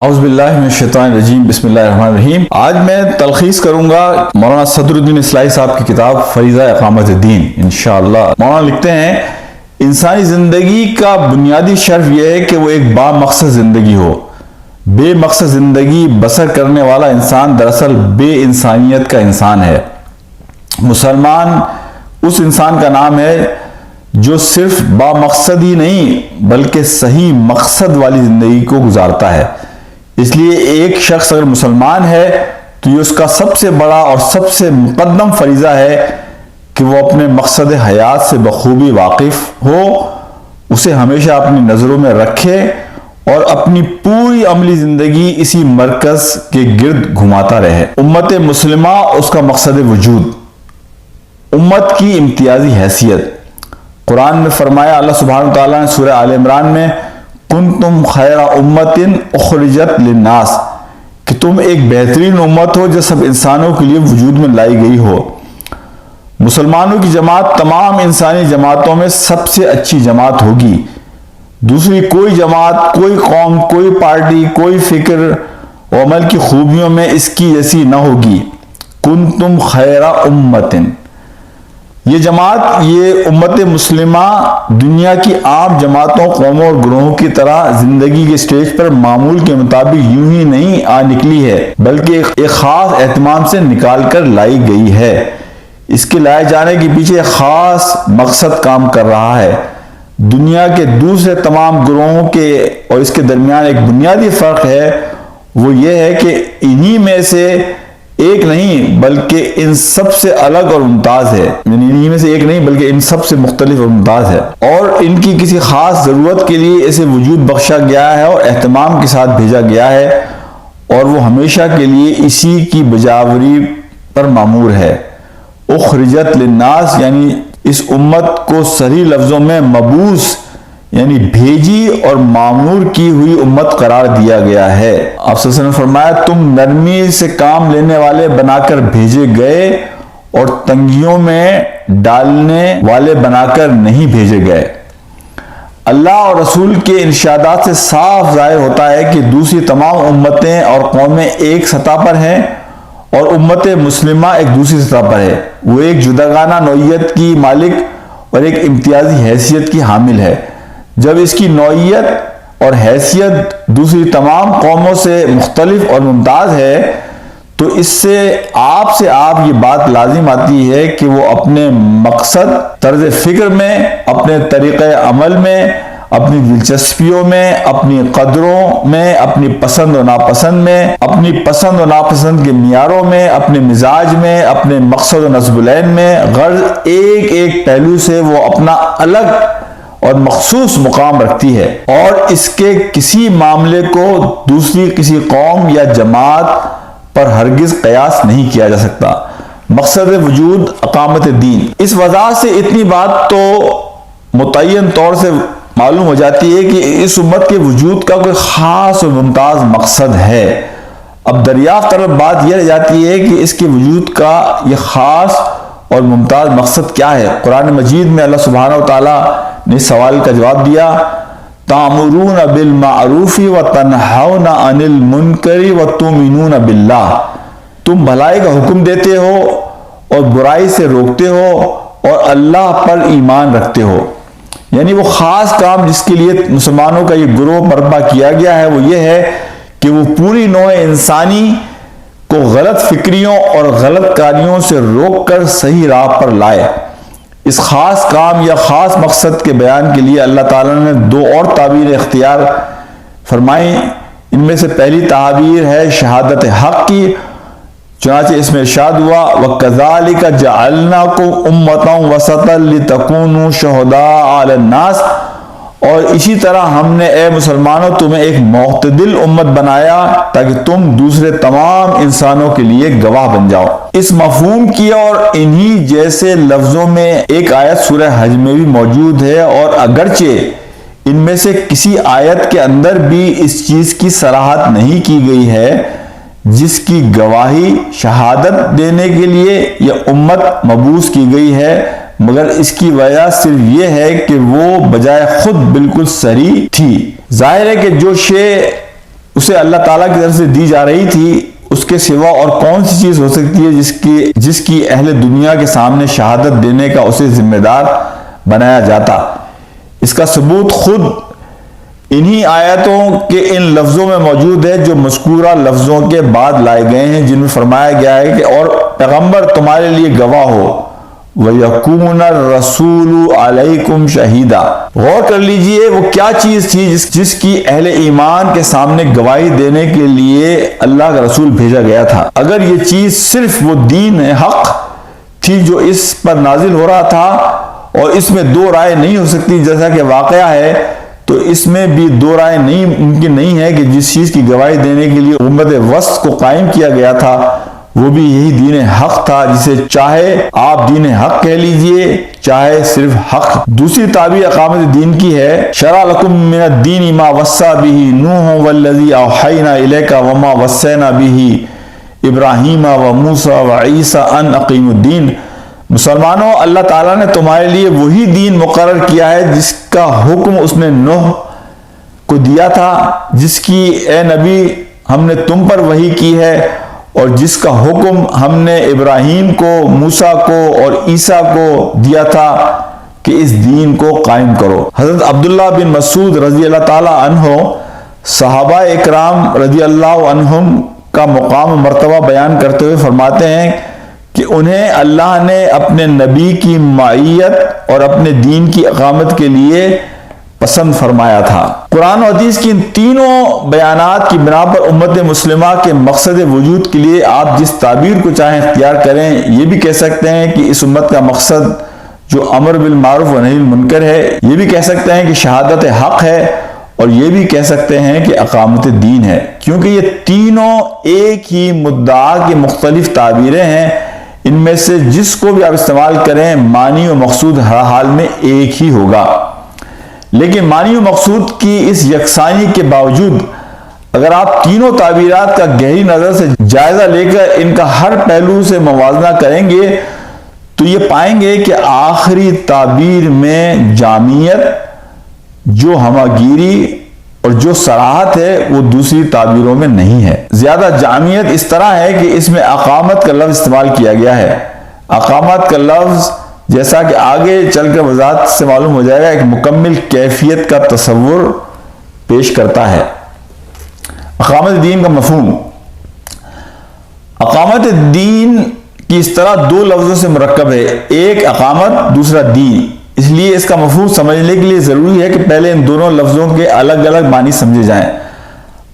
اعوذ باللہ من الشیطان الرجیم، بسم اللہ الرحمن الرحیم۔ آج میں تلخیص کروں گا مولانا صدر الدین اصلاحی صاحب کی کتاب فریضہ اقامت الدین انشاءاللہ۔ مولانا لکھتے ہیں، انسانی زندگی کا بنیادی شرف یہ ہے کہ وہ ایک با مقصد زندگی ہو۔ بے مقصد زندگی بسر کرنے والا انسان دراصل بے انسانیت کا انسان ہے۔ مسلمان اس انسان کا نام ہے جو صرف با مقصد ہی نہیں بلکہ صحیح مقصد والی زندگی کو گزارتا ہے۔ اس لیے ایک شخص اگر مسلمان ہے تو یہ اس کا سب سے بڑا اور سب سے مقدم فریضہ ہے کہ وہ اپنے مقصد حیات سے بخوبی واقف ہو، اسے ہمیشہ اپنی نظروں میں رکھے اور اپنی پوری عملی زندگی اسی مرکز کے گرد گھماتا رہے۔ امت مسلمہ اس کا مقصد وجود، امت کی امتیازی حیثیت۔ قرآن میں فرمایا، اللہ سبحانہ وتعالیٰ نے سورہ آل عمران میں، کنتم خیر امت اخرجت للناس، کہ تم ایک بہترین امت ہو جو سب انسانوں کے لیے وجود میں لائی گئی ہو۔ مسلمانوں کی جماعت تمام انسانی جماعتوں میں سب سے اچھی جماعت ہوگی۔ دوسری کوئی جماعت، کوئی قوم، کوئی پارٹی، کوئی فکر و عمل کی خوبیوں میں اس کی جیسی نہ ہوگی۔ کنتم خیر امت، یہ جماعت، یہ امت مسلمہ دنیا کی عام جماعتوں، قوموں اور گروہوں کی طرح زندگی کے سٹیج پر معمول کے مطابق یوں ہی نہیں آ نکلی ہے بلکہ ایک خاص اہتمام سے نکال کر لائی گئی ہے۔ اس کے لائے جانے کے پیچھے ایک خاص مقصد کام کر رہا ہے۔ دنیا کے دوسرے تمام گروہوں کے اور اس کے درمیان ایک بنیادی فرق ہے، وہ یہ ہے کہ انہی میں سے ایک نہیں بلکہ ان سب سے الگ اور ممتاز ہے، یعنی انہی میں سے ایک نہیں بلکہ ان سب سے مختلف اور ممتاز ہے، اور ان کی کسی خاص ضرورت کے لیے اسے وجود بخشا گیا ہے اور اہتمام کے ساتھ بھیجا گیا ہے، اور وہ ہمیشہ کے لیے اسی کی بجاوری پر مامور ہے۔ اخرجت للناس، یعنی اس امت کو صریح لفظوں میں مبعوث یعنی بھیجی اور معمور کی ہوئی امت قرار دیا گیا ہے۔ آپ صلی اللہ علیہ وسلم نے فرمایا، تم نرمی سے کام لینے والے بنا کر بھیجے گئے اور تنگیوں میں ڈالنے والے بنا کر نہیں بھیجے گئے۔ اللہ اور رسول کے ارشادات سے صاف ظاہر ہوتا ہے کہ دوسری تمام امتیں اور قومیں ایک سطح پر ہیں اور امت مسلمہ ایک دوسری سطح پر ہے۔ وہ ایک جداگانہ نوعیت کی مالک اور ایک امتیازی حیثیت کی حامل ہے۔ جب اس کی نوعیت اور حیثیت دوسری تمام قوموں سے مختلف اور ممتاز ہے تو اس سے آپ یہ بات لازم آتی ہے کہ وہ اپنے مقصد، طرز فکر میں، اپنے طریقہ عمل میں، اپنی دلچسپیوں میں، اپنی قدروں میں، اپنی پسند و ناپسند میں، اپنی پسند و ناپسند کے معیاروں میں، اپنے مزاج میں، اپنے مقصد و نصب العین میں، غرض ایک ایک پہلو سے وہ اپنا الگ اور مخصوص مقام رکھتی ہے، اور اس کے کسی معاملے کو دوسری کسی قوم یا جماعت پر ہرگز قیاس نہیں کیا جا سکتا۔ مقصد وجود اقامت الدین۔ اس وضاحت سے اتنی بات تو متعین طور سے معلوم ہو جاتی ہے کہ اس امت کے وجود کا کوئی خاص اور ممتاز مقصد ہے۔ اب دریافت طرف بات یہ رہ جاتی ہے کہ اس کے وجود کا یہ خاص اور ممتاز مقصد کیا ہے۔ قرآن مجید میں اللہ سبحانہ وتعالیٰ نے سوال کا جواب دیا، تَأْمُرُونَ بِالْمَعْرُوفِ وَتَنْہَوْنَ عَنِ الْمُنْکَرِ وَتُؤْمِنُونَ بِاللَّهِ، تم بھلائی کا حکم دیتے ہو اور برائی سے روکتے ہو اور اللہ پر ایمان رکھتے ہو۔ یعنی وہ خاص کام جس کے لیے مسلمانوں کا یہ گروہ برپا کیا گیا ہے وہ یہ ہے کہ وہ پوری نوع انسانی کو غلط فکریوں اور غلط کاریوں سے روک کر صحیح راہ پر لائے۔ اس خاص کام یا خاص مقصد کے بیان کے لیے اللہ تعالیٰ نے دو اور تعبیریں اختیار فرمائیں۔ ان میں سے پہلی تعبیر ہے شہادت حق کی، چنانچہ اس میں ارشاد ہوا، وَكَذَلِكَ جَعَلْنَاكُمْ أُمَّةً وَسَطًا لِتَكُونُوا شُهَدَاءَ عَلَى النَّاسِ، اور اسی طرح ہم نے اے مسلمانوں تمہیں ایک معتدل امت بنایا تاکہ تم دوسرے تمام انسانوں کے لیے گواہ بن جاؤ۔ اس مفہوم کی اور انہی جیسے لفظوں میں ایک آیت سورہ حج میں بھی موجود ہے، اور اگرچہ ان میں سے کسی آیت کے اندر بھی اس چیز کی صراحت نہیں کی گئی ہے جس کی گواہی شہادت دینے کے لیے یہ امت مبعوث کی گئی ہے، مگر اس کی وجہ صرف یہ ہے کہ وہ بجائے خود بالکل صریح تھی۔ ظاہر ہے کہ جو شے اسے اللہ تعالیٰ کی طرف سے دی جا رہی تھی، اس کے سوا اور کون سی چیز ہو سکتی ہے جس کی اہل دنیا کے سامنے شہادت دینے کا اسے ذمہ دار بنایا جاتا؟ اس کا ثبوت خود انہی آیتوں کے ان لفظوں میں موجود ہے جو مذکورہ لفظوں کے بعد لائے گئے ہیں، جن میں فرمایا گیا ہے کہ اور پیغمبر تمہارے لیے گواہ ہو، وَيَكُونَ الرَّسُولُ عَلَيْكُمْ شَهِيدًا۔ غور کر لیجئے وہ کیا چیز تھی جس کی اہل ایمان کے سامنے گواہی دینے کے لیے اللہ کا رسول بھیجا گیا تھا۔ اگر یہ چیز صرف وہ دین حق تھی جو اس پر نازل ہو رہا تھا اور اس میں دو رائے نہیں ہو سکتی جیسا کہ واقعہ ہے، تو اس میں بھی دو رائے ممکن نہیں ہے کہ جس چیز کی گواہی دینے کے لیے امت وسط کو قائم کیا گیا تھا وہ بھی یہی دین حق تھا، جسے چاہے آپ دین حق کہہ لیجئے چاہے صرف حق۔ دوسری تعبیر اقامت دین کی ہے، شرع لکم من الدین ما وصى به نوح والذی اوحینا الیک وما وصینا به ابراہیم وموسیٰ وعیسیٰ ان اقیموا الدین۔ مسلمانوں، اللہ تعالیٰ نے تمہارے لیے وہی دین مقرر کیا ہے جس کا حکم اس نے نوح کو دیا تھا، جس کی اے نبی ہم نے تم پر وحی کی ہے، اور جس کا حکم ہم نے ابراہیم کو، موسیٰ کو اور عیسیٰ کو دیا تھا کہ اس دین کو قائم کرو۔ حضرت عبداللہ بن مسعود رضی اللہ تعالی عنہ صحابہ اکرام رضی اللہ عنہم کا مقام و مرتبہ بیان کرتے ہوئے فرماتے ہیں کہ انہیں اللہ نے اپنے نبی کی معیت اور اپنے دین کی اقامت کے لیے پسند فرمایا تھا۔ قرآن و حدیث کی ان تینوں بیانات کی بنا پر امت مسلمہ کے مقصد وجود کے لیے آپ جس تعبیر کو چاہیں اختیار کریں، یہ بھی کہہ سکتے ہیں کہ اس امت کا مقصد جو امر بالمعروف و نہی المنکر ہے، یہ بھی کہہ سکتے ہیں کہ شہادت حق ہے، اور یہ بھی کہہ سکتے ہیں کہ اقامت دین ہے، کیونکہ یہ تینوں ایک ہی مدعا کی مختلف تعبیریں ہیں۔ ان میں سے جس کو بھی آپ استعمال کریں معنی و مقصود ہر حال میں ایک ہی ہوگا، لیکن معنی و مقصود کی اس یکسانی کے باوجود اگر آپ تینوں تعبیرات کا گہری نظر سے جائزہ لے کر ان کا ہر پہلو سے موازنہ کریں گے تو یہ پائیں گے کہ آخری تعبیر میں جامعیت، جو ہماگیری اور جو صراحت ہے وہ دوسری تعبیروں میں نہیں ہے۔ زیادہ جامعیت اس طرح ہے کہ اس میں اقامت کا لفظ استعمال کیا گیا ہے۔ اقامت کا لفظ جیسا کہ آگے چل کر وضاحت سے معلوم ہو جائے گا ایک مکمل کیفیت کا تصور پیش کرتا ہے۔ اقامت دین کا مفہوم، اقامت دین کی اس طرح دو لفظوں سے مرکب ہے، ایک اقامت دوسرا دین، اس لیے اس کا مفہوم سمجھنے کے لیے ضروری ہے کہ پہلے ان دونوں لفظوں کے الگ الگ معنی سمجھے جائیں۔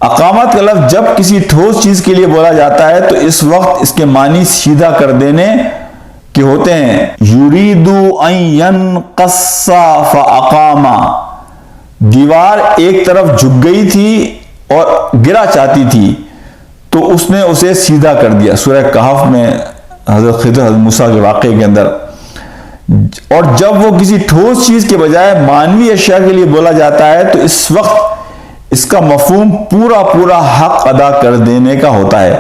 اقامت کا لفظ جب کسی ٹھوس چیز کے لیے بولا جاتا ہے تو اس وقت اس کے معنی سیدھا کر دینے کے ہوتے ہیں۔ یریدو ان ینقص فاقام، دیوار ایک طرف جھک گئی تھی اور گرا چاہتی تھی تو اس نے اسے سیدھا کر دیا، سورہ کہف میں حضرت خضر حضرت موسیٰ کے واقعے کے اندر۔ اور جب وہ کسی ٹھوس چیز کے بجائے مانوی اشیاء کے لیے بولا جاتا ہے تو اس وقت اس کا مفہوم پورا حق ادا کر دینے کا ہوتا ہے،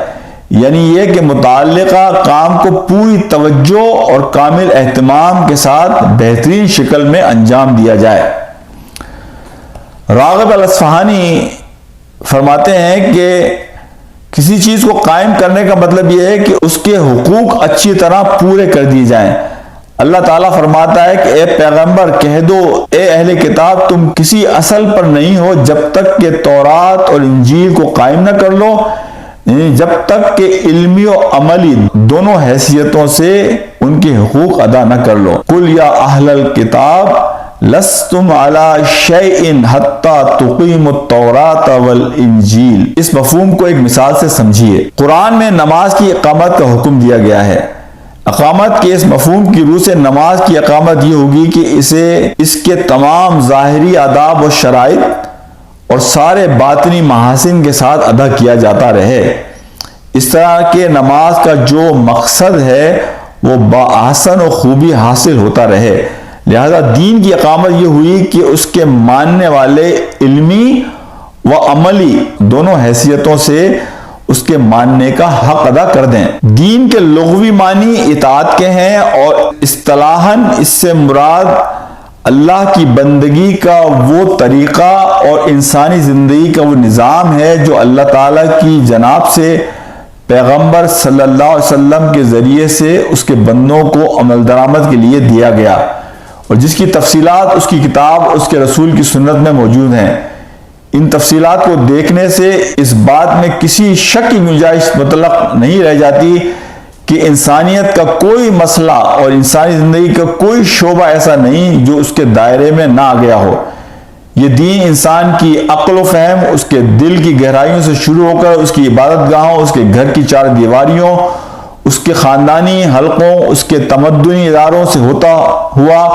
یعنی یہ کہ متعلقہ کام کو پوری توجہ اور کامل اہتمام کے ساتھ بہترین شکل میں انجام دیا جائے۔ راغب الاصفہانی فرماتے ہیں کہ کسی چیز کو قائم کرنے کا مطلب یہ ہے کہ اس کے حقوق اچھی طرح پورے کر دیے جائیں۔ اللہ تعالیٰ فرماتا ہے کہ اے پیغمبر کہہ دو، اے اہل کتاب تم کسی اصل پر نہیں ہو جب تک کہ تورات اور انجیل کو قائم نہ کر لو، یعنی جب تک کہ علمی و عملی دونوں حیثیتوں سے ان کے حقوق ادا نہ کر لو۔ قل یا اہل الکتاب لستم علی شیء حتی تقیموا التوراۃ والانجیل۔ اس مفہوم کو ایک مثال سے سمجھیے۔ قرآن میں نماز کی اقامت کا حکم دیا گیا ہے۔ اقامت کے اس مفہوم کی روح سے نماز کی اقامت یہ ہوگی کہ اسے اس کے تمام ظاہری آداب و شرائط اور سارے باطنی محاسن کے ساتھ ادا کیا جاتا رہے۔ اس طرح کہ نماز کا جو مقصد ہے وہ بآحسن و خوبی حاصل ہوتا رہے۔ لہذا دین کی اقامت یہ ہوئی کہ اس کے ماننے والے علمی و عملی دونوں حیثیتوں سے اس کے ماننے کا حق ادا کر دیں۔ دین کے لغوی معنی اطاعت کے ہیں اور اصطلاحاً اس سے مراد اللہ کی بندگی کا وہ طریقہ اور انسانی زندگی کا وہ نظام ہے جو اللہ تعالیٰ کی جناب سے پیغمبر صلی اللہ علیہ وسلم کے ذریعے سے اس کے بندوں کو عمل درآمد کے لیے دیا گیا، اور جس کی تفصیلات اس کی کتاب اس کے رسول کی سنت میں موجود ہیں۔ ان تفصیلات کو دیکھنے سے اس بات میں کسی شک کی گنجائش مطلق نہیں رہ جاتی کہ انسانیت کا کوئی مسئلہ اور انسانی زندگی کا کوئی شعبہ ایسا نہیں جو اس کے دائرے میں نہ آ گیا ہو۔ یہ دین انسان کی عقل و فہم، اس کے دل کی گہرائیوں سے شروع ہو کر اس کی عبادت گاہوں، اس کے گھر کی چار دیواریوں، اس کے خاندانی حلقوں، اس کے تمدنی اداروں سے ہوتا ہوا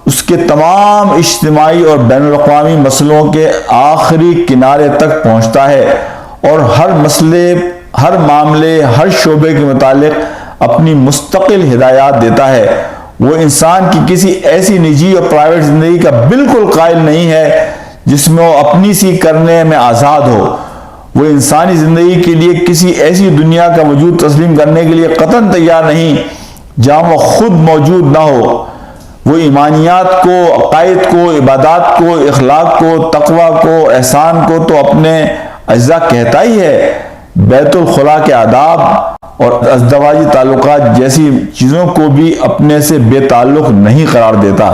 اس کے تمام اجتماعی اور بین الاقوامی مسئلوں کے آخری کنارے تک پہنچتا ہے، اور ہر مسئلے، ہر معاملے، ہر شعبے کے متعلق اپنی مستقل ہدایات دیتا ہے۔ وہ انسان کی کسی ایسی نجی اور پرائیویٹ زندگی کا بالکل قائل نہیں ہے جس میں وہ اپنی سی کرنے میں آزاد ہو۔ وہ انسانی زندگی کے لیے کسی ایسی دنیا کا وجود تسلیم کرنے کے لیے قطعاً تیار نہیں جہاں وہ خود موجود نہ ہو۔ وہ ایمانیات کو، عقائد کو، عبادات کو، اخلاق کو، تقوی کو، احسان کو تو اپنے اجزاء کہتا ہی ہے، بیت الخلاء کے آداب اور ازدواجی تعلقات جیسی چیزوں کو بھی اپنے سے بے تعلق نہیں قرار دیتا،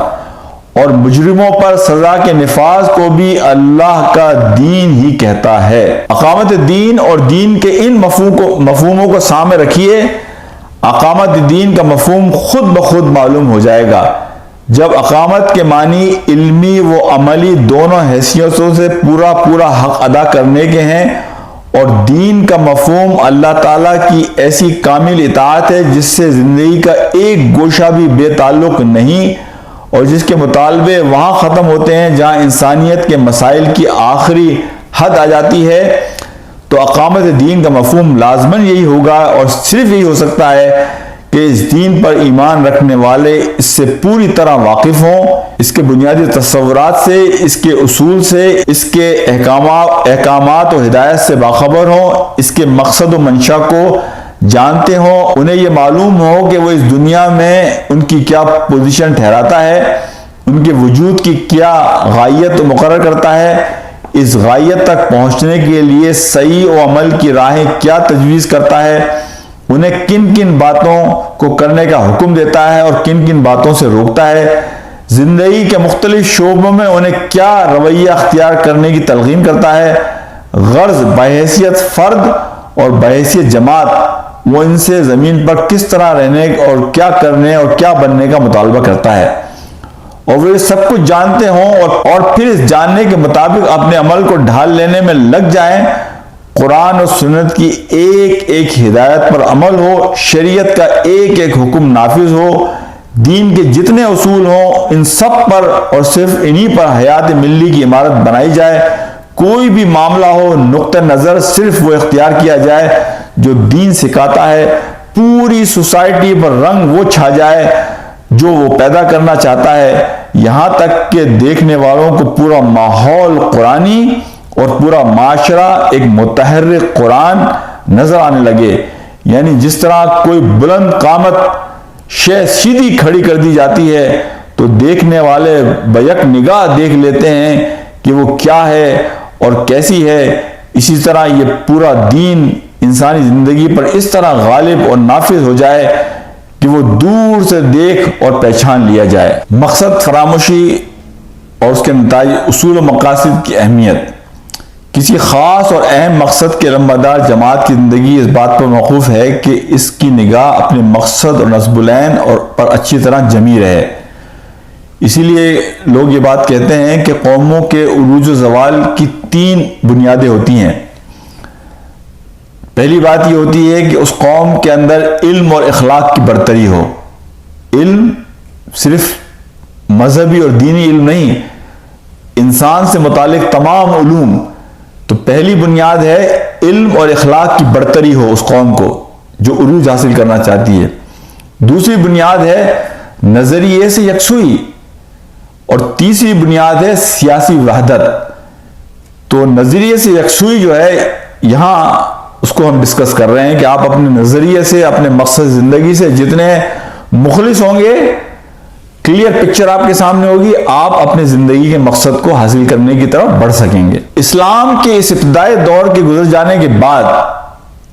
اور مجرموں پر سزا کے نفاذ کو بھی اللہ کا دین ہی کہتا ہے۔ اقامت دین اور دین کے ان مفہوموں کو سامنے رکھیے، اقامت دین کا مفہوم خود بخود معلوم ہو جائے گا۔ جب اقامت کے معنی علمی و عملی دونوں حیثیتوں سے پورا حق ادا کرنے کے ہیں، اور دین کا مفہوم اللہ تعالیٰ کی ایسی کامل اطاعت ہے جس سے زندگی کا ایک گوشہ بھی بے تعلق نہیں، اور جس کے مطالبے وہاں ختم ہوتے ہیں جہاں انسانیت کے مسائل کی آخری حد آ جاتی ہے، تو اقامت دین کا مفہوم لازماً یہی ہوگا، اور صرف یہی ہو سکتا ہے کہ اس دین پر ایمان رکھنے والے اس سے پوری طرح واقف ہوں، اس کے بنیادی تصورات سے، اس کے اصول سے، اس کے احکامات و ہدایت سے باخبر ہوں، اس کے مقصد و منشا کو جانتے ہوں، انہیں یہ معلوم ہو کہ وہ اس دنیا میں ان کی کیا پوزیشن ٹھہراتا ہے، ان کے وجود کی کیا غائیت مقرر کرتا ہے، اس غائیت تک پہنچنے کے لیے صحیح و عمل کی راہیں کیا تجویز کرتا ہے، انہیں کن کن باتوں کو کرنے کا حکم دیتا ہے اور کن کن باتوں سے روکتا ہے، زندگی کے مختلف شعبوں میں انہیں کیا رویہ اختیار کرنے کی تلقین کرتا ہے، غرض بحیثیت فرد اور بحیثیت جماعت وہ ان سے زمین پر کس طرح رہنے اور کیا کرنے اور کیا بننے کا مطالبہ کرتا ہے، اور وہ سب کچھ جانتے ہوں اور پھر اس جاننے کے مطابق اپنے عمل کو ڈھال لینے میں لگ جائیں، قرآن و سنت کی ایک ایک ہدایت پر عمل ہو، شریعت کا ایک ایک حکم نافذ ہو، دین کے جتنے اصول ہوں ان سب پر اور صرف انہی پر حیات ملی کی عمارت بنائی جائے، کوئی بھی معاملہ ہو نقطہ نظر صرف وہ اختیار کیا جائے جو دین سکھاتا ہے، پوری سوسائٹی پر رنگ وہ چھا جائے جو وہ پیدا کرنا چاہتا ہے، یہاں تک کہ دیکھنے والوں کو پورا ماحول قرآنی اور پورا معاشرہ ایک متحرک قرآن نظر آنے لگے، یعنی جس طرح کوئی بلند قامت شے سیدھی کھڑی کر دی جاتی ہے تو دیکھنے والے بیک نگاہ دیکھ لیتے ہیں کہ وہ کیا ہے اور کیسی ہے، اسی طرح یہ پورا دین انسانی زندگی پر اس طرح غالب اور نافذ ہو جائے کہ وہ دور سے دیکھ اور پہچان لیا جائے۔ مقصد فراموشی اور اس کے نتائج، اصول و مقاصد کی اہمیت۔ کسی خاص اور اہم مقصد کے لمبادار جماعت کی زندگی اس بات پر موقوف ہے کہ اس کی نگاہ اپنے مقصد اور نصب العین اور پر اچھی طرح جمی رہے۔ اسی لیے لوگ یہ بات کہتے ہیں کہ قوموں کے عروج و زوال کی 3 بنیادیں ہوتی ہیں۔ پہلی بات یہ ہوتی ہے کہ اس قوم کے اندر علم اور اخلاق کی برتری ہو۔ علم صرف مذہبی اور دینی علم نہیں، انسان سے متعلق تمام علوم۔ تو پہلی بنیاد ہے علم اور اخلاق کی برتری ہو اس قوم کو جو عروج حاصل کرنا چاہتی ہے۔ دوسری بنیاد ہے نظریے سے یکسوئی، اور تیسری بنیاد ہے سیاسی وحدت۔ تو نظریے سے یکسوئی جو ہے یہاں اس کو ہم ڈسکس کر رہے ہیں کہ آپ اپنے نظریے سے، اپنے مقصد زندگی سے جتنے مخلص ہوں گے، کلیئر پکچر آپ کے سامنے ہوگی، آپ اپنے زندگی کے مقصد کو حاصل کرنے کی طرف بڑھ سکیں گے۔ اسلام کے اس ابتدائی دور کے گزر جانے کے بعد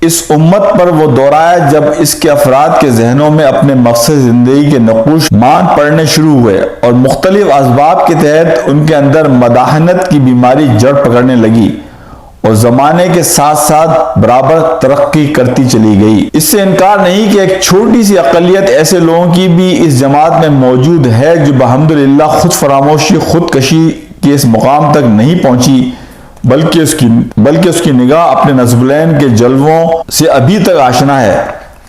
اس امت پر وہ دور آیا جب اس کے افراد کے ذہنوں میں اپنے مقصد زندگی کے نقوش مان پڑنے شروع ہوئے اور مختلف اسباب کے تحت ان کے اندر مداحنت کی بیماری جڑ پکڑنے لگی اور زمانے کے ساتھ ساتھ برابر ترقی کرتی چلی گئی۔ اس سے انکار نہیں کہ ایک چھوٹی سی اقلیت ایسے لوگوں کی بھی اس جماعت میں موجود ہے جو بحمدللہ خود فراموشی، خودکشی کے اس مقام تک نہیں پہنچی، بلکہ اس کی نگاہ اپنے نسبلین کے جلووں سے ابھی تک آشنا ہے۔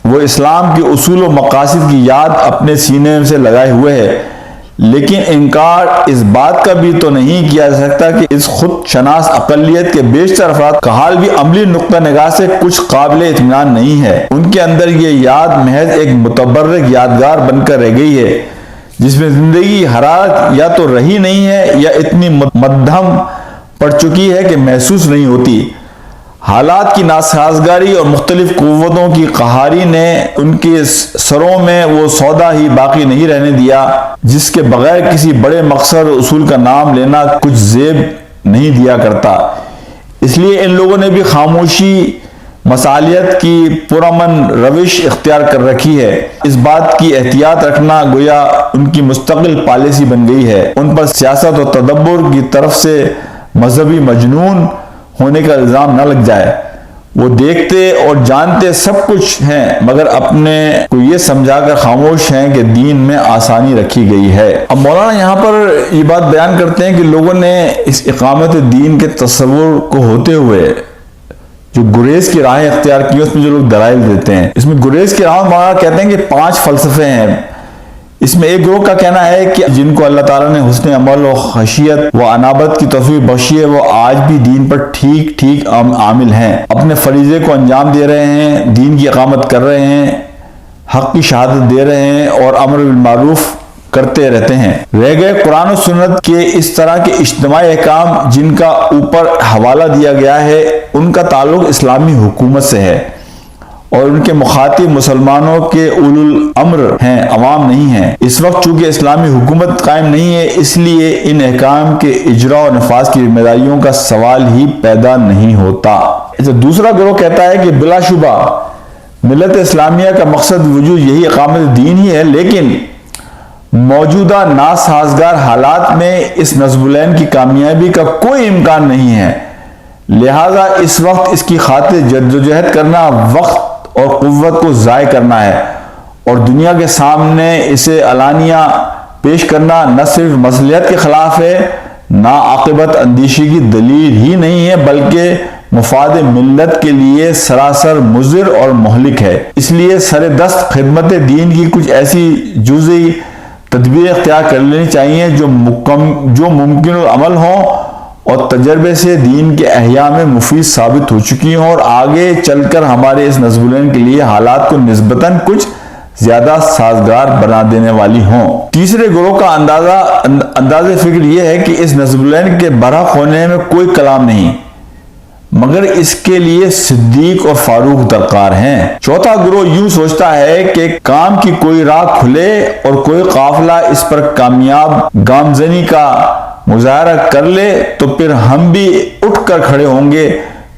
وہ اسلام کے اصول و مقاصد کی یاد اپنے سینے سے لگائے ہوئے ہے، لیکن انکار اس بات کا بھی تو نہیں کیا جا سکتا کہ اس خود شناس اقلیت کے بیشتر افراد کا حال بھی عملی نقطہ نگاہ سے کچھ قابل اطمینان نہیں ہے۔ ان کے اندر یہ یاد محض ایک متبرک یادگار بن کر رہ گئی ہے جس میں زندگی کی حرارت یا تو رہی نہیں ہے یا اتنی مدھم پڑ چکی ہے کہ محسوس نہیں ہوتی۔ حالات کی ناسازگاری اور مختلف قوتوں کی قہاری نے ان کے سروں میں وہ سودا ہی باقی نہیں رہنے دیا جس کے بغیر کسی بڑے مقصد اور اصول کا نام لینا کچھ زیب نہیں دیا کرتا۔ اس لیے ان لوگوں نے بھی خاموشی مصالحت کی پرامن روش اختیار کر رکھی ہے۔ اس بات کی احتیاط رکھنا گویا ان کی مستقل پالیسی بن گئی ہے۔ ان پر سیاست اور تدبر کی طرف سے مذہبی مجنون ہونے کا الزام نہ لگ جائے۔ وہ دیکھتے اور جانتے سب کچھ ہیں مگر اپنے کو یہ سمجھا کر خاموش ہیں کہ دین میں آسانی رکھی گئی ہے۔ اب مولانا یہاں پر یہ بات بیان کرتے ہیں کہ لوگوں نے اس اقامت دین کے تصور کو ہوتے ہوئے جو گریز کی راہیں اختیار کی اس میں جو لوگ دلائل دیتے ہیں، اس میں گریز کی راہ مولانا کہتے ہیں کہ 5 فلسفے ہیں۔ اس میں ایک گروہ کا کہنا ہے کہ جن کو اللہ تعالیٰ نے حسن عمل و خشیت و انابت کی توفیق بخشی ہے وہ آج بھی دین پر ٹھیک عامل ہیں، اپنے فریضے کو انجام دے رہے ہیں، دین کی اقامت کر رہے ہیں، حق کی شہادت دے رہے ہیں اور امر بالمعروف کرتے رہتے ہیں۔ رہ گئے قرآن و سنت کے اس طرح کے اجتماعی احکام جن کا اوپر حوالہ دیا گیا ہے ان کا تعلق اسلامی حکومت سے ہے اور ان کے مخاطب مسلمانوں کے اولو الامر ہیں، عوام نہیں ہیں۔ اس وقت چونکہ اسلامی حکومت قائم نہیں ہے اس لیے ان احکام کے اجرا و نفاذ کی ذمہ داریوں کا سوال ہی پیدا نہیں ہوتا۔ دوسرا گروہ کہتا ہے کہ بلا شبہ ملت اسلامیہ کا مقصد وجود یہی اقامت دین ہی ہے، لیکن موجودہ ناسازگار حالات میں اس نصب العین کی کامیابی کا کوئی امکان نہیں ہے، لہذا اس وقت اس کی خاطر جدوجہد کرنا وقت اور قوت کو ضائع کرنا ہے اور دنیا کے سامنے اسے علانیہ پیش کرنا نہ صرف مصلحت کے خلاف ہے، نہ عاقبت اندیشی کی دلیل ہی نہیں ہے، بلکہ مفاد ملت کے لیے سراسر مضر اور مہلک ہے۔ اس لیے سر دست خدمت دین کی کچھ ایسی جزئی تدبیر اختیار کر لینی چاہیے جو ممکن العمل ہوں اور تجربے سے دین کے احیاء میں مفید ثابت ہو چکی ہوں اور آگے چل کر ہمارے اس نصب العین کے لیے حالات کو نسبتاً کچھ زیادہ سازگار بنا دینے والی ہوں۔ تیسرے گروہ کا انداز فکر یہ ہے کہ اس نصب العین کے برحق ہونے میں کوئی کلام نہیں مگر اس کے لیے صدیق اور فاروق درکار ہیں۔ چوتھا گروہ یوں سوچتا ہے کہ کام کی کوئی راہ کھلے اور کوئی قافلہ اس پر کامیاب گامزنی کا مظاہرہ کر لے تو پھر ہم بھی اٹھ کر کھڑے ہوں گے،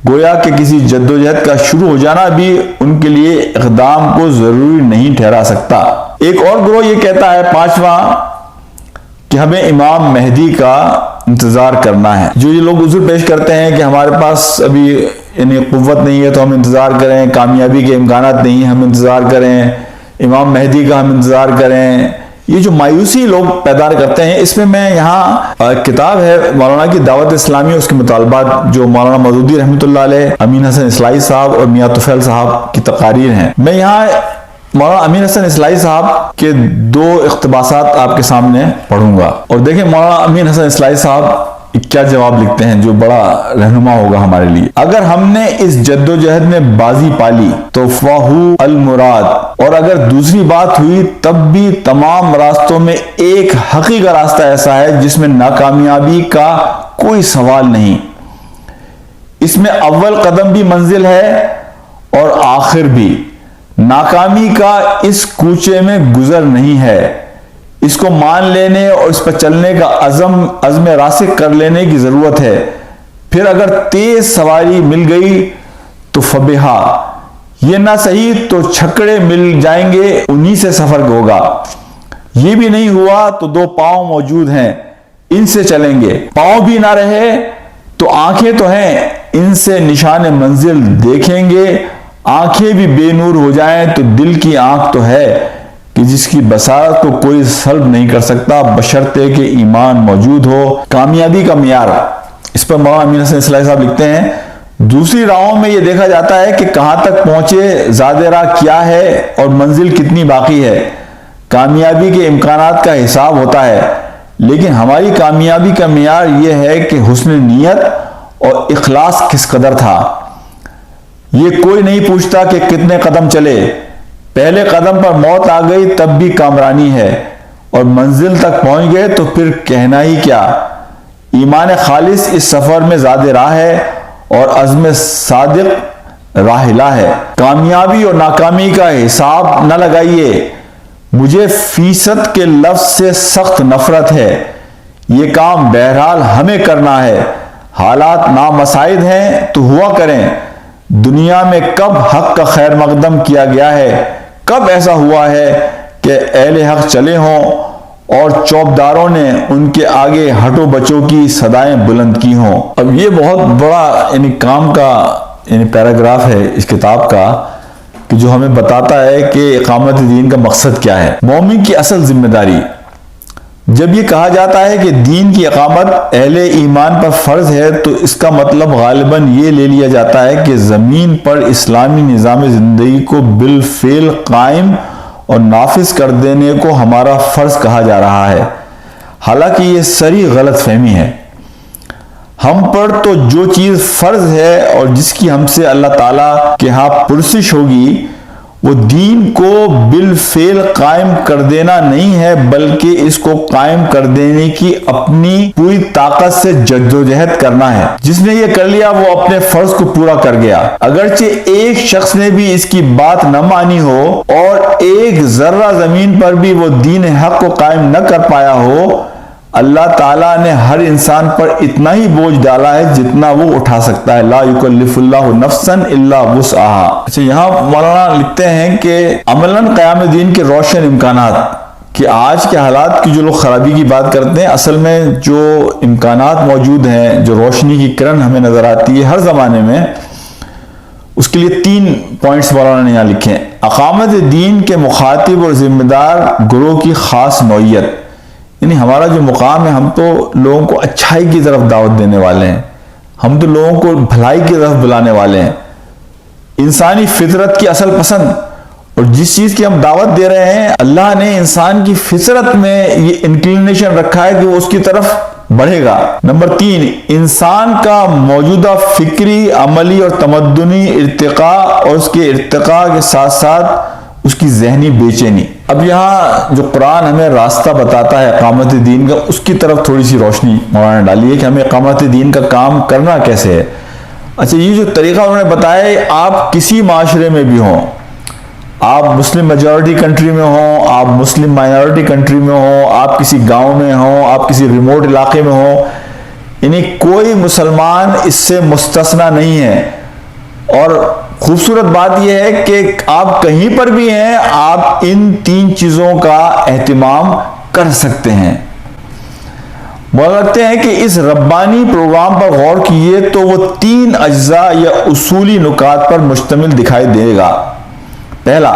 گویا کہ کسی جدوجہد کا شروع ہو جانا بھی ان کے لیے اقدام کو ضروری نہیں ٹھہرا سکتا۔ ایک اور گروہ یہ کہتا ہے، 5واں، کہ ہمیں امام مہدی کا انتظار کرنا ہے۔ جو یہ لوگ عذر پیش کرتے ہیں کہ ہمارے پاس ابھی یعنی قوت نہیں ہے تو ہم انتظار کریں، کامیابی کے امکانات نہیں ہم انتظار کریں، امام مہدی کا ہم انتظار کریں، یہ جو مایوسی لوگ پیدا کرتے ہیں، اس میں یہاں کتاب ہے مولانا کی دعوت اسلامی، اس کے مطالبات جو مولانا مودودی رحمۃ اللہ علیہ، امین حسن اصلاحی صاحب اور میاں طفیل صاحب کی تقاریر ہیں۔ میں یہاں مولانا امین حسن اصلاحی صاحب کے 2 اقتباسات آپ کے سامنے پڑھوں گا اور دیکھیں مولانا امین حسن اصلاحی صاحب کیا جواب لکھتے ہیں جو بڑا رہنما ہوگا ہمارے لیے۔ اگر ہم نے اس جدوجہد میں بازی پالی تو فہو المراد، اور اگر دوسری بات ہوئی تب بھی تمام راستوں میں ایک حقیقی راستہ ایسا ہے جس میں ناکامیابی کا کوئی سوال نہیں، اس میں اول قدم بھی منزل ہے اور آخر بھی، ناکامی کا اس کوچے میں گزر نہیں ہے، اس کو مان لینے اور اس پر چلنے کا عزم راسخ کر لینے کی ضرورت ہے۔ پھر اگر تیز سواری مل گئی تو فبہا، یہ نہ صحیح تو چھکڑے مل جائیں گے، انہی سے سفر ہوگا۔ یہ بھی نہیں ہوا تو 2 پاؤں موجود ہیں، ان سے چلیں گے۔ پاؤں بھی نہ رہے تو آنکھیں تو ہیں، ان سے نشان منزل دیکھیں گے۔ آنکھیں بھی بے نور ہو جائیں تو دل کی آنکھ تو ہے کہ جس کی بصارت کو کوئی سلب نہیں کر سکتا بشرطے کہ ایمان موجود ہو۔ کامیابی کا معیار، اس پر مولانا امین حسن اصلاحی صاحب لکھتے ہیں، دوسری راہوں میں یہ دیکھا جاتا ہے کہ کہاں تک پہنچے، زیادہ راہ کیا ہے اور منزل کتنی باقی ہے۔ کامیابی کے امکانات کا حساب ہوتا ہے، لیکن ہماری کامیابی کا معیار یہ ہے کہ حسن نیت اور اخلاص کس قدر تھا۔ یہ کوئی نہیں پوچھتا کہ کتنے قدم چلے، پہلے قدم پر موت آ گئی تب بھی کامرانی ہے، اور منزل تک پہنچ گئے تو پھر کہنا ہی کیا۔ ایمان خالص اس سفر میں زیادہ راہ ہے اور عزم صادق راحلہ ہے۔ کامیابی اور ناکامی کا حساب نہ لگائیے، مجھے فیصد کے لفظ سے سخت نفرت ہے، یہ کام بہرحال ہمیں کرنا ہے۔ حالات نامساعد ہیں تو ہوا کریں۔ دنیا میں کب حق کا خیر مقدم کیا گیا ہے، کب ایسا ہوا ہے کہ اہل حق چلے ہوں اور چوبداروں نے ان کے آگے ہٹو بچوں کی صدائیں بلند کی ہوں۔ اب یہ بہت بڑا کام کا پیراگراف ہے اس کتاب کا، کہ جو ہمیں بتاتا ہے کہ اقامت دین کا مقصد کیا ہے، مومن کی اصل ذمہ داری۔ جب یہ کہا جاتا ہے کہ دین کی اقامت اہل ایمان پر فرض ہے تو اس کا مطلب غالباً یہ لے لیا جاتا ہے کہ زمین پر اسلامی نظام زندگی کو بالفعل قائم اور نافذ کر دینے کو ہمارا فرض کہا جا رہا ہے، حالانکہ یہ صریح غلط فہمی ہے۔ ہم پر تو جو چیز فرض ہے اور جس کی ہم سے اللہ تعالیٰ کے ہاں پرسش ہوگی، وہ دین کو بالفعل قائم کر دینا نہیں ہے، بلکہ اس کو قائم کر دینے کی اپنی پوری طاقت سے جدوجہد کرنا ہے۔ جس نے یہ کر لیا وہ اپنے فرض کو پورا کر گیا، اگرچہ ایک شخص نے بھی اس کی بات نہ مانی ہو اور ایک ذرہ زمین پر بھی وہ دین حق کو قائم نہ کر پایا ہو۔ اللہ تعالیٰ نے ہر انسان پر اتنا ہی بوجھ ڈالا ہے جتنا وہ اٹھا سکتا ہے، لا یکلف اللہ نفسا الا وسعہا۔ اچھا، یہاں مولانا لکھتے ہیں کہ عملاً قیام دین کے روشن امکانات، کہ آج کے حالات کی جو لوگ خرابی کی بات کرتے ہیں، اصل میں جو امکانات موجود ہیں، جو روشنی کی کرن ہمیں نظر آتی ہے ہر زمانے میں، اس کے لیے 3 پوائنٹس مولانا نے یہاں لکھے ہیں۔ اقامت دین کے مخاطب اور ذمہ دار گروہ کی خاص نوعیت، یعنی ہمارا جو مقام ہے، ہم تو لوگوں کو اچھائی کی طرف دعوت دینے والے ہیں، ہم تو لوگوں کو بھلائی کی طرف بلانے والے ہیں۔ انسانی فطرت کی اصل پسند اور جس چیز کی ہم دعوت دے رہے ہیں، اللہ نے انسان کی فطرت میں یہ انکلینیشن رکھا ہے کہ وہ اس کی طرف بڑھے گا۔ نمبر 3، انسان کا موجودہ فکری، عملی اور تمدنی ارتقاء اور اس کے ارتقاء کے ساتھ ساتھ اس کی ذہنی بے چینی۔ اب یہاں جو قرآن ہمیں راستہ بتاتا ہے اقامت دین کا، اس کی طرف تھوڑی سی روشنی مولانا نے ڈالی ہے کہ ہمیں اقامت دین کا کام کرنا کیسے ہے۔ اچھا، یہ جو طریقہ انہوں نے بتایا ہے، آپ کسی معاشرے میں بھی ہوں، آپ مسلم میجورٹی کنٹری میں ہوں، آپ مسلم مائنورٹی کنٹری میں ہوں، آپ کسی گاؤں میں ہوں، آپ کسی ریموٹ علاقے میں ہوں، یعنی کوئی مسلمان اس سے مستثنا نہیں ہے۔ اور خوبصورت بات یہ ہے کہ آپ کہیں پر بھی ہیں، آپ ان 3 چیزوں کا اہتمام کر سکتے ہیں۔ مولانا لگتے ہیں کہ اس ربانی پروگرام پر غور کیے تو وہ 3 اجزاء یا اصولی نکات پر مشتمل دکھائی دے گا۔ پہلا،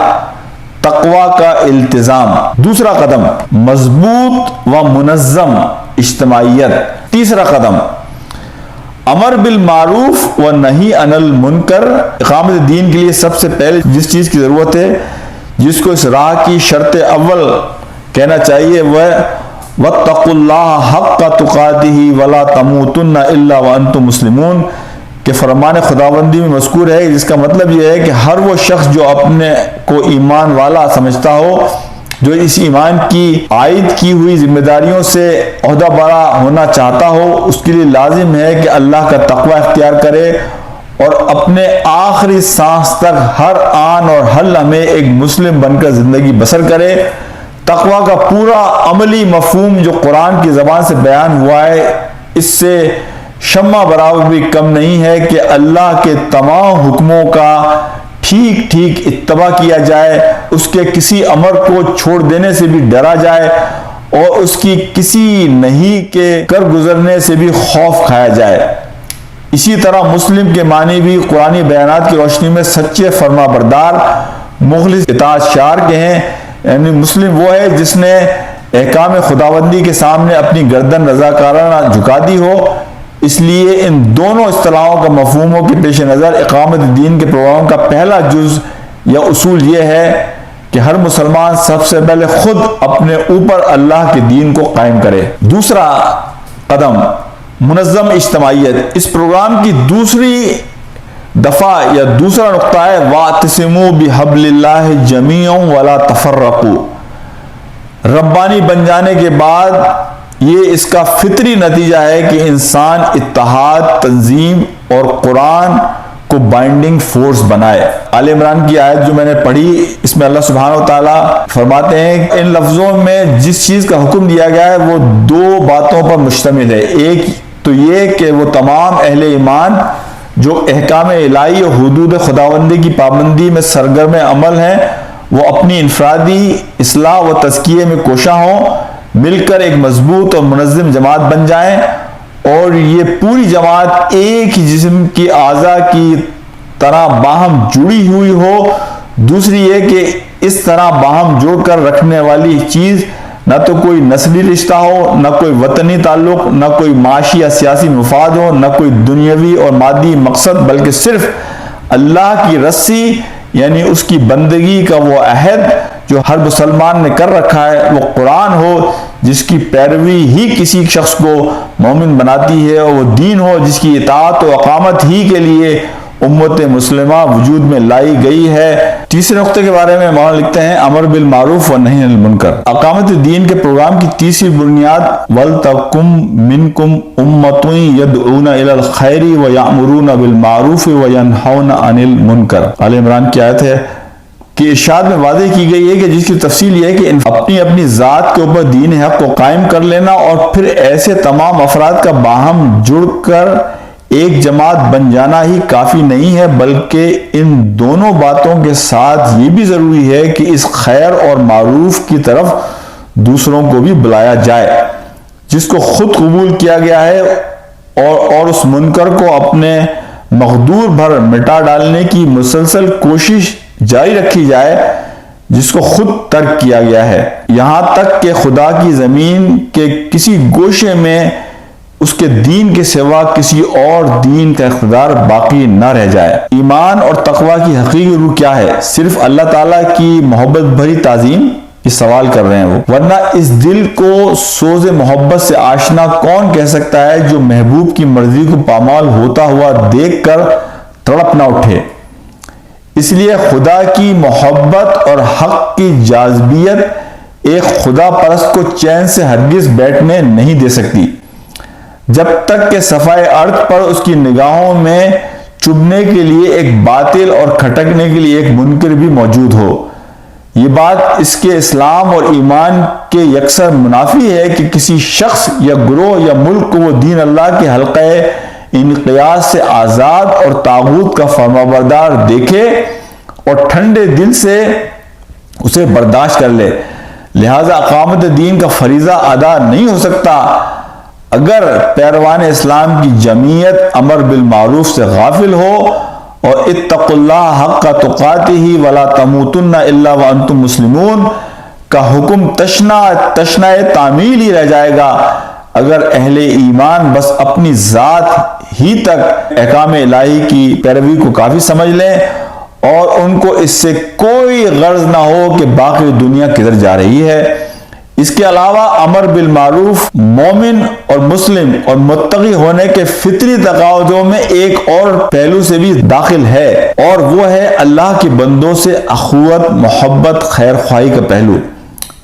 تقوی کا التزام۔ دوسرا قدم، مضبوط و منظم اجتماعیت۔ تیسرا قدم، امر بالمعروف و نہی عن المنکر۔ اقامت دین کے لیے سب سے پہلے جس چیز کی ضرورت ہے، جس کو اس راہ کی شرط اول کہنا چاہیے، وہ واتقوا اللہ حق تقاتہ ولا تموتن الا وانتم مسلمون، کہ فرمان خداوندی میں مذکور ہے، جس کا مطلب یہ ہے کہ ہر وہ شخص جو اپنے کو ایمان والا سمجھتا ہو، جو اس ایمان کی عائد کی ہوئی ذمہ داریوں سے عہدہ برا ہونا چاہتا ہو، اس کے لیے لازم ہے کہ اللہ کا تقوی اختیار کرے اور اپنے آخری سانس تک ہر آن اور ہر لمحے ایک مسلم بن کر زندگی بسر کرے، تقوی کا پورا عملی مفہوم جو قرآن کی زبان سے بیان ہوا ہے، اس سے شمع برابر بھی کم نہیں ہے کہ اللہ کے تمام حکموں کا ٹھیک ٹھیک اتباع کیا جائے، اس کے کسی امر کو چھوڑ دینے سے بھی ڈرا جائے اور اس کی کسی نہیں کے کر گزرنے سے بھی خوف کھایا جائے۔ اسی طرح مسلم کے معنی بھی قرآنی بیانات کی روشنی میں سچے فرما بردار مخلص اطاعت شار کے ہیں، یعنی مسلم وہ ہے جس نے احکام خداوندی کے سامنے اپنی گردن رضاکارانہ جھکا دی ہو۔ اس لیے ان دونوں اصطلاحوں کا مفہوموں کے پیش نظر اقامت دین کے پروگرام کا پہلا جز یا اصول یہ ہے کہ ہر مسلمان سب سے پہلے خود اپنے اوپر اللہ کے دین کو قائم کرے۔ دوسرا قدم منظم اجتماعیت۔ اس پروگرام کی دوسری دفعہ یا دوسرا نقطہ ہے وَاعْتَصِمُوا بِحَبْلِ اللَّهِ جَمِيعًا وَلَا تَفَرَّقُوا۔ ربانی بن جانے کے بعد یہ اس کا فطری نتیجہ ہے کہ انسان اتحاد، تنظیم اور قرآن کو بائنڈنگ فورس بنائے۔ آل عمران کی آیت جو میں نے پڑھی، اس میں اللہ سبحانہ و تعالیٰ فرماتے ہیں کہ ان لفظوں میں جس چیز کا حکم دیا گیا ہے وہ دو باتوں پر مشتمل ہے۔ ایک تو یہ کہ وہ تمام اہل ایمان جو احکام الہی اور حدود خداوندی کی پابندی میں سرگرم عمل ہیں، وہ اپنی انفرادی اصلاح و تزکیے میں کوشاں ہوں، مل کر ایک مضبوط اور منظم جماعت بن جائیں، اور یہ پوری جماعت ایک ہی جسم کی اعضاء کی طرح باہم جڑی ہوئی ہو۔ دوسری یہ کہ اس طرح باہم جوڑ کر رکھنے والی چیز نہ تو کوئی نسلی رشتہ ہو، نہ کوئی وطنی تعلق، نہ کوئی معاشی یا سیاسی مفاد ہو، نہ کوئی دنیاوی اور مادی مقصد، بلکہ صرف اللہ کی رسی یعنی اس کی بندگی کا وہ عہد جو ہر مسلمان نے کر رکھا ہے، وہ قرآن ہو جس کی پیروی ہی کسی شخص کو مومن بناتی ہے، اور وہ دین ہو جس کی اطاعت و اقامت ہی کے لیے امت مسلمہ وجود میں لائی گئی ہے۔ تیسرے نقطے کے بارے میں مولانا لکھتے ہیں امر بالمعروف و نہی عن المنکر۔ اقامت دین کے پروگرام کی تیسری بنیاد وَلْتَکُم مِّنکم أُمَّةٌ يَدْعُونَ إِلَى الْخَيْرِ وَيَأْمُرُونَ بِالْمَعْرُوفِ وَيَنْہَوْنَ عَنِ الْمُنکر۔ آل عمران کی آیت ہے کہ ارشاد میں واضح کی گئی ہے کہ جس کی تفصیل یہ ہے کہ اپنی اپنی ذات کے اوپر دین حق کو قائم کر لینا، اور پھر ایسے تمام افراد کا باہم جڑ کر ایک جماعت بن جانا ہی کافی نہیں ہے، بلکہ ان دونوں باتوں کے ساتھ یہ بھی ضروری ہے کہ اس خیر اور معروف کی طرف دوسروں کو بھی بلایا جائے جس کو خود قبول کیا گیا ہے، اور اس منکر کو اپنے مقدور بھر مٹا ڈالنے کی مسلسل کوشش جاری رکھی جائے جس کو خود ترک کیا گیا ہے، یہاں تک کہ خدا کی زمین کے کسی گوشے میں اس کے دین کے سوا کسی اور دین کا اقتدار باقی نہ رہ جائے۔ ایمان اور تقوی کی حقیقی روح کیا ہے؟ صرف اللہ تعالیٰ کی محبت بھری تعظیم؟ یہ سوال کر رہے ہیں وہ، ورنہ اس دل کو سوز محبت سے آشنا کون کہہ سکتا ہے جو محبوب کی مرضی کو پامال ہوتا ہوا دیکھ کر تڑپ نہ اٹھے۔ اس لیے خدا کی محبت اور حق کی جاذبیت ایک خدا پرست کو چین سے ہرگز بیٹھنے نہیں دے سکتی جب تک کہ صفائے ارض پر اس کی نگاہوں میں چبھنے کے لیے ایک باطل اور کھٹکنے کے لیے ایک منکر بھی موجود ہو۔ یہ بات اس کے اسلام اور ایمان کے یکسر منافی ہے کہ کسی شخص یا گروہ یا ملک کو وہ دین اللہ کے حلقہ انقیاد سے آزاد اور طاغوت کا فرمانبردار دیکھے اور ٹھنڈے دل سے اسے برداشت کر لے۔ لہذا اقامت دین کا فریضہ ادا نہیں ہو سکتا اگر پیروان اسلام کی جمعیت امر بالمعروف سے غافل ہو اور اتقوا اللہ حق تقاتہ ولا تموتن الا وانتم مسلمون کا حکم تشنہ تعمیل ہی رہ جائے گا اگر اہل ایمان بس اپنی ذات ہی تک احکام الہی کی پیروی کو کافی سمجھ لیں اور ان کو اس سے کوئی غرض نہ ہو کہ باقی دنیا کدھر جا رہی ہے۔ اس کے علاوہ امر بالمعروف مومن اور مسلم اور متقی ہونے کے فطری تقاضوں میں ایک اور پہلو سے بھی داخل ہے، اور وہ ہے اللہ کے بندوں سے اخوت، محبت، خیر خواہی کا پہلو۔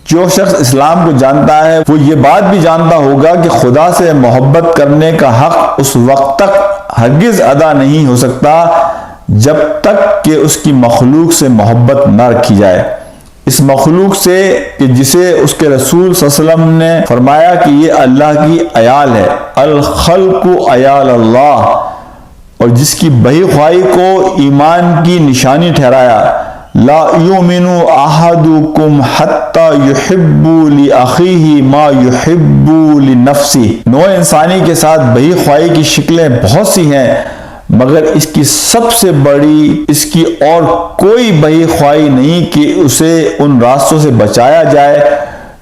جو شخص اسلام کو جانتا ہے وہ یہ بات بھی جانتا ہوگا کہ خدا سے محبت کرنے کا حق اس وقت تک ہرگز ادا نہیں ہو سکتا جب تک کہ اس کی مخلوق سے محبت نہ رکھی جائے۔ اس مخلوق سے کہ جسے اس کے رسول صلی اللہ علیہ وسلم نے فرمایا کہ یہ اللہ کی عیال ہے، الخلق عیال اللہ، اور جس کی بہی خواہی کو ایمان کی نشانی ٹھہرایا، لا یؤمن احدکم حتی یحب لاخیہ ما یحب لنفسہ۔ نوع انسانی کے ساتھ بہی خواہی کی شکلیں بہت سی ہیں، مگر اس کی سب سے بڑی اس کی اور کوئی بہی خواہی نہیں کہ اسے ان راستوں سے بچایا جائے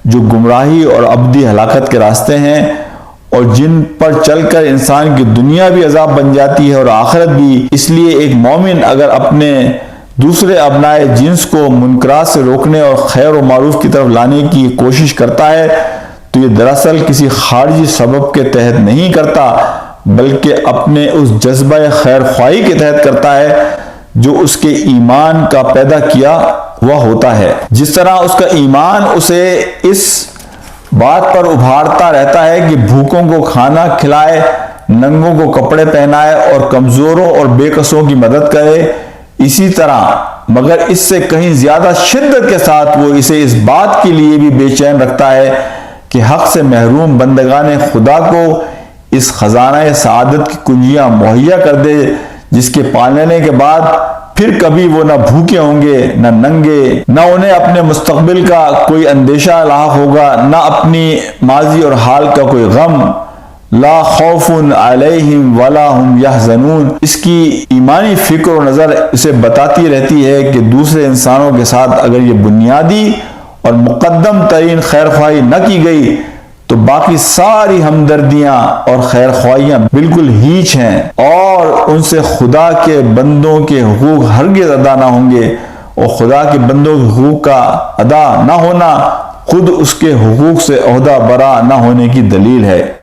جو گمراہی اور ابدی ہلاکت کے راستے ہیں، اور جن پر چل کر انسان کی دنیا بھی عذاب بن جاتی ہے اور آخرت بھی۔ اس لیے ایک مومن اگر اپنے دوسرے ابنائے جنس کو منکرات سے روکنے اور خیر و معروف کی طرف لانے کی کوشش کرتا ہے تو یہ دراصل کسی خارجی سبب کے تحت نہیں کرتا، بلکہ اپنے اس جذبہ خیر خواہی کے تحت کرتا ہے جو اس کے ایمان کا پیدا کیا ہوا ہوتا ہے۔ جس طرح اس کا ایمان اسے اس بات پر ابھارتا رہتا ہے کہ بھوکوں کو کھانا کھلائے، ننگوں کو کپڑے پہنائے اور کمزوروں اور بے کسوں کی مدد کرے، اسی طرح مگر اس سے کہیں زیادہ شدت کے ساتھ وہ اسے اس بات کے لیے بھی بے چین رکھتا ہے کہ حق سے محروم بندگان خدا کو اس خزانہ سعادت کی کنجیاں مہیا کر دے جس کے پالنے کے بعد پھر کبھی وہ نہ بھوکے ہوں گے نہ ننگے، نہ انہیں اپنے مستقبل کا کوئی اندیشہ لاحق ہوگا، نہ اپنی ماضی اور حال کا کوئی غم، لا خوف علیہم ولا ہم یحزنون۔ اس کی ایمانی فکر و نظر اسے بتاتی رہتی ہے کہ دوسرے انسانوں کے ساتھ اگر یہ بنیادی اور مقدم ترین خیر خواہی نہ کی گئی تو باقی ساری ہمدردیاں اور خیر خواہیاں بالکل ہیچ ہیں، اور ان سے خدا کے بندوں کے حقوق ہرگز ادا نہ ہوں گے، اور خدا کے بندوں کے حقوق کا ادا نہ ہونا خود اس کے حقوق سے عہدہ برا نہ ہونے کی دلیل ہے۔